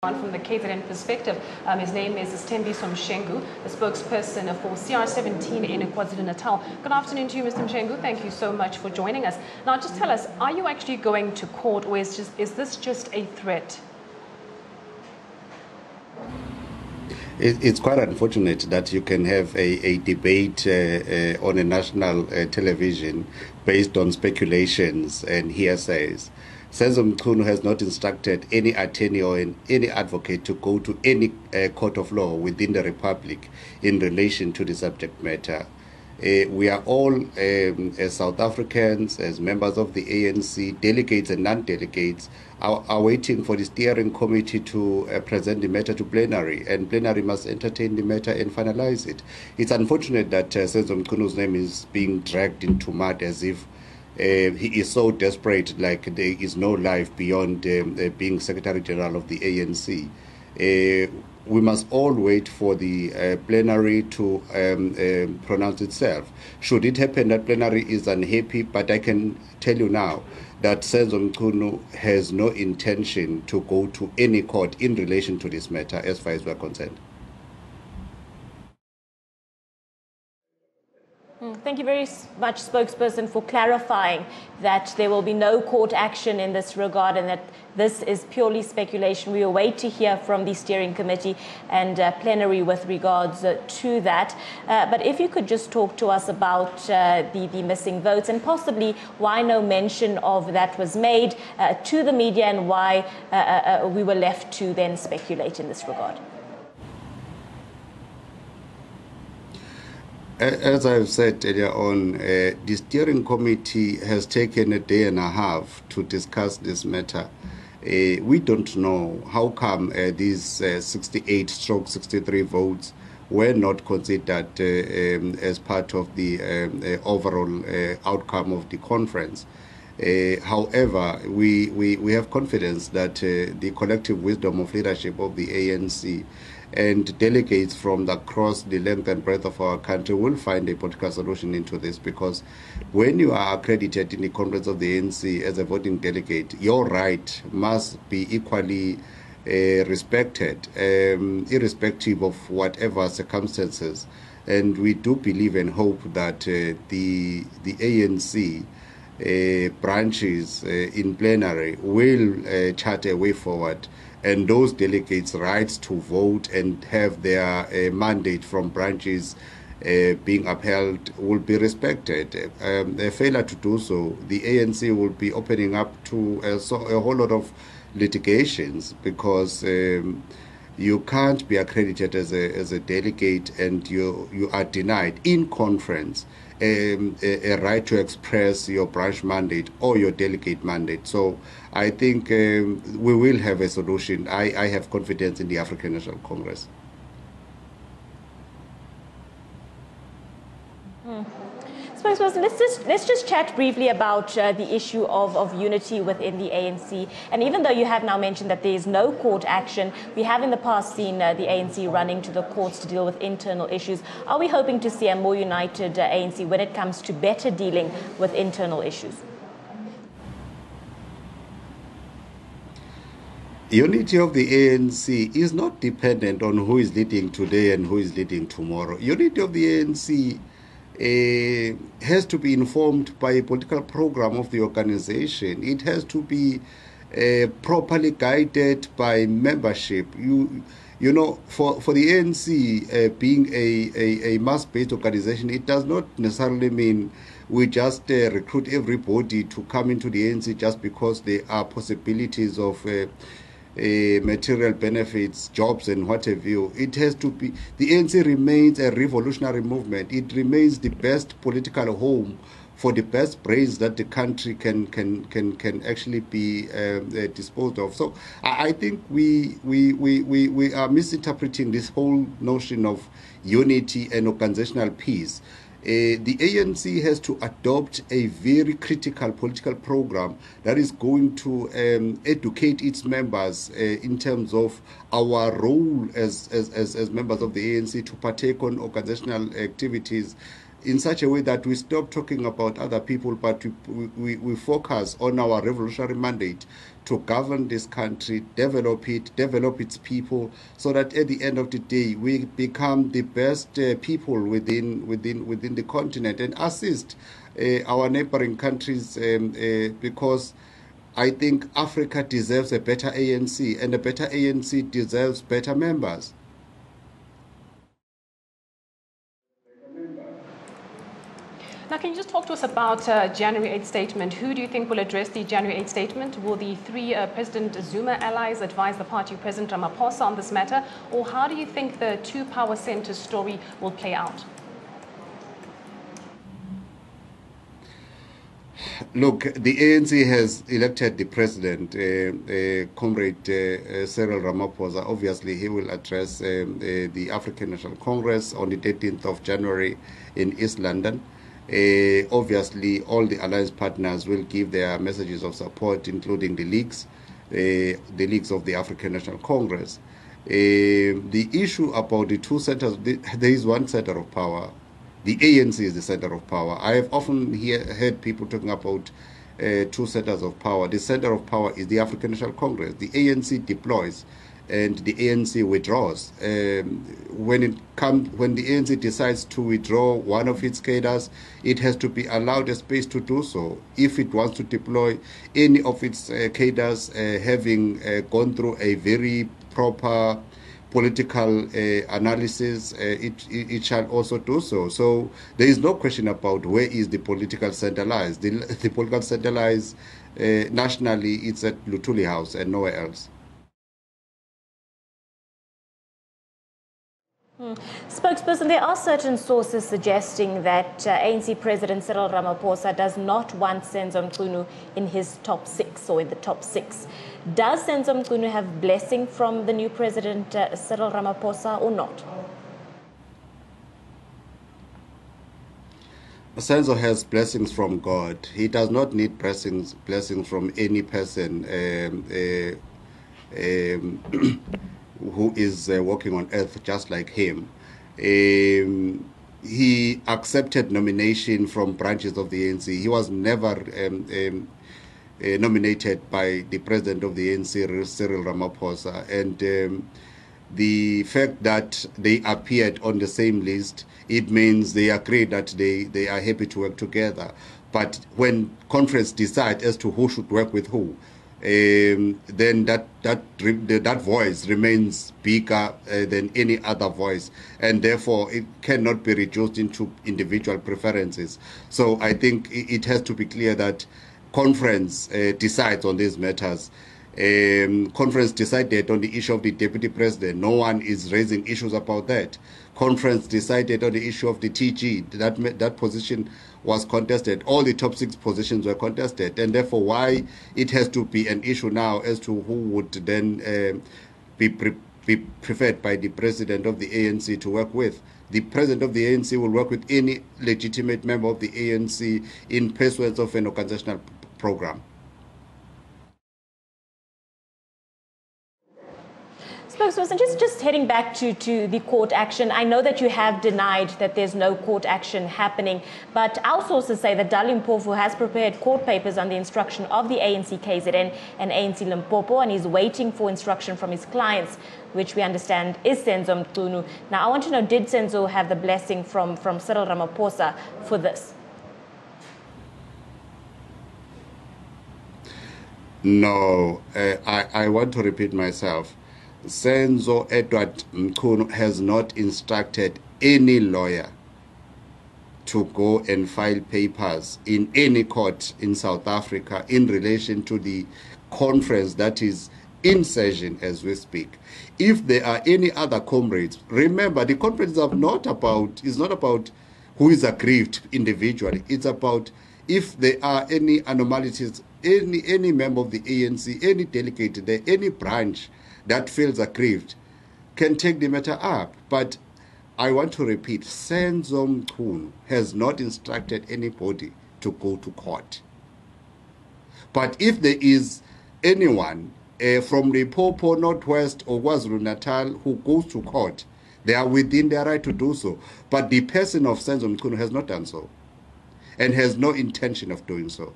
From the KZN perspective, his name is Senzo Mchunu, the spokesperson for CR17 in KwaZulu-Natal. Good afternoon to you, Mr. Mchunu. Thank you so much for joining us. Now, just tell us, are you actually going to court, or is this just a threat? It's quite unfortunate that you can have a debate on a national television based on speculations and hearsays. Senzo Mchunu has not instructed any attorney or any advocate to go to any court of law within the Republic in relation to the subject matter. We are all, as South Africans, as members of the ANC, delegates and non-delegates, are waiting for the steering committee to present the matter to plenary, and plenary must entertain the matter and finalize it. It's unfortunate that Senzo Mchunu's name is being dragged into mud as if he is so desperate, like there is no life beyond being Secretary General of the ANC. We must all wait for the plenary to pronounce itself. Should it happen that plenary is unhappy, but I can tell you now that Senzo Mchunu has no intention to go to any court in relation to this matter as far as we are concerned. Thank you very much, spokesperson, for clarifying that there will be no court action in this regard and that this is purely speculation. We await to hear from the steering committee and plenary with regards to that. But if you could just talk to us about the missing votes and possibly why no mention of that was made to the media and why we were left to then speculate in this regard. As I've said earlier on, the steering committee has taken a day and a half to discuss this matter. We don't know how come these 68/63 votes were not considered as part of the overall outcome of the conference. However, we have confidence that the collective wisdom of leadership of the ANC and delegates from across the length and breadth of our country will find a political solution into this, because when you are accredited in the Congress of the ANC as a voting delegate, your right must be equally respected, irrespective of whatever circumstances. And we do believe and hope that the ANC branches in plenary will chart a way forward, and those delegates' rights to vote and have their mandate from branches being upheld will be respected. A failure to do so, the ANC will be opening up to a whole lot of litigations, because you can't be accredited as a delegate and you are denied in conference a right to express your branch mandate or your delegate mandate. So I think we will have a solution. I have confidence in the African National Congress. Spokesperson, let's just chat briefly about the issue of unity within the ANC. And even though you have now mentioned that there is no court action, we have in the past seen the ANC running to the courts to deal with internal issues. Are we hoping to see a more united ANC when it comes to better dealing with internal issues? Unity of the ANC is not dependent on who is leading today and who is leading tomorrow. Unity of the ANC has to be informed by a political program of the organization. It has to be properly guided by membership. You know, for the ANC being a mass-based organization, it does not necessarily mean we just recruit everybody to come into the ANC just because there are possibilities of material benefits, jobs, and what have you. It has to be, the ANC remains a revolutionary movement. It remains the best political home for the best brains that the country can actually be disposed of. So I think we are misinterpreting this whole notion of unity and organizational peace. The ANC has to adopt a very critical political program that is going to educate its members in terms of our role as members of the ANC to partake on organizational activities in such a way that we stop talking about other people, but we focus on our revolutionary mandate to govern this country, develop it, develop its people, so that at the end of the day we become the best people within the continent and assist our neighboring countries, because I think Africa deserves a better ANC, and a better ANC deserves better members. Now, can you just talk to us about January 8th statement? Who do you think will address the January 8th statement? Will the three President Zuma allies advise the party President Ramaphosa on this matter? Or how do you think the two power centers story will play out? Look, the ANC has elected the president, Comrade Cyril Ramaphosa. Obviously, he will address the African National Congress on the 13th of January in East London. Obviously, all the alliance partners will give their messages of support, including the leagues of the African National Congress. The issue about the two centers, there is one center of power. The ANC is the center of power. I have often heard people talking about two centers of power. The center of power is the African National Congress. The ANC deploys and the ANC withdraws. When the ANC decides to withdraw one of its cadres, it has to be allowed a space to do so. If it wants to deploy any of its cadres, having gone through a very proper political analysis, it shall also do so. So there is no question about where is the political center lies. The political center lies nationally, it's at Luthuli House and nowhere else. Spokesperson, there are certain sources suggesting that ANC President Cyril Ramaphosa does not want Senzo Mchunu in his top six or in the top six. Does Senzo Mchunu have blessing from the new President Cyril Ramaphosa or not? Senzo has blessings from God. He does not need blessings from any person who is walking on earth just like him. He accepted nomination from branches of the ANC. He was never nominated by the president of the ANC, Cyril Ramaphosa. And the fact that they appeared on the same list, it means they agree that they are happy to work together. But when conference decides as to who should work with who, then that voice remains bigger than any other voice, and therefore it cannot be reduced into individual preferences. So I think it has to be clear that conference decides on these matters. Conference decided on the issue of the deputy president. No one is raising issues about that. Conference decided on the issue of the TG. That position was contested. All the top six positions were contested, and therefore why it has to be an issue now as to who would then be preferred by the president of the ANC to work with. The president of the ANC will work with any legitimate member of the ANC in pursuance of an organizational program. Spokesperson, just heading back to the court action, I know that you have denied that there's no court action happening, but our sources say that Dali Mpofu has prepared court papers on the instruction of the ANC KZN and ANC Limpopo, and he's waiting for instruction from his clients, which we understand is Senzo Mchunu. Now, I want to know, did Senzo have the blessing from Cyril Ramaphosa for this? No, I want to repeat myself. Senzo Edward Mchunu has not instructed any lawyer to go and file papers in any court in South Africa in relation to the conference that is in session as we speak. If there are any other comrades, remember the conference is not about who is aggrieved individually. It's about if there are any anomalies, any member of the ANC, any delegate there, any branch that feels aggrieved can take the matter up. But I want to repeat, Senzo Mchunu has not instructed anybody to go to court. But if there is anyone from Limpopo, Northwest or KwaZulu-Natal who goes to court, they are within their right to do so. But the person of Senzo Mchunu has not done so and has no intention of doing so.